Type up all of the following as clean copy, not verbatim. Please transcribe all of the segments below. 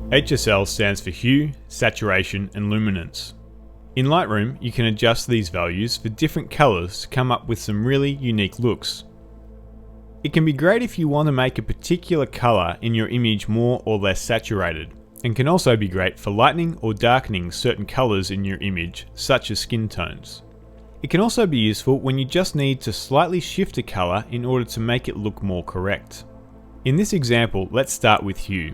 HSL stands for hue, saturation, and luminance. In Lightroom, you can adjust these values for different colours to come up with some really unique looks. It can be great if you want to make a particular colour in your image more or less saturated, and can also be great for lightening or darkening certain colours in your image, such as skin tones. It can also be useful when you just need to slightly shift a colour in order to make it look more correct. In this example, let's start with hue.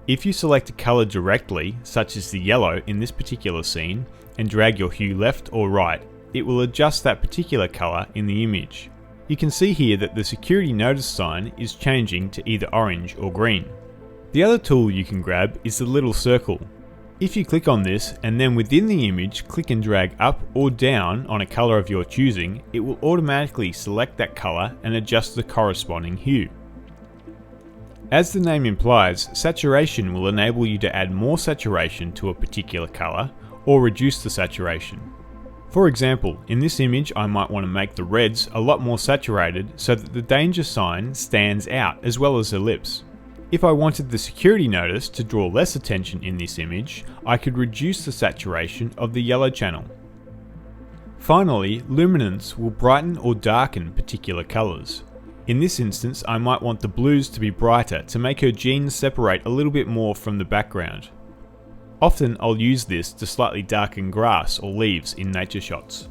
If you select a colour directly, such as the yellow in this particular scene, and drag your hue left or right, it will adjust that particular colour in the image. You can see here that the security notice sign is changing to either orange or green. The other tool you can grab is the little circle. If you click on this and then within the image click and drag up or down on a colour of your choosing, it will automatically select that colour and adjust the corresponding hue. As the name implies, saturation will enable you to add more saturation to a particular colour or reduce the saturation. For example, in this image I might want to make the reds a lot more saturated so that the danger sign stands out as well as the lips. If I wanted the security notice to draw less attention in this image, I could reduce the saturation of the yellow channel. Finally, luminance will brighten or darken particular colours. In this instance, I might want the blues to be brighter to make her jeans separate a little bit more from the background. Often I'll use this to slightly darken grass or leaves in nature shots.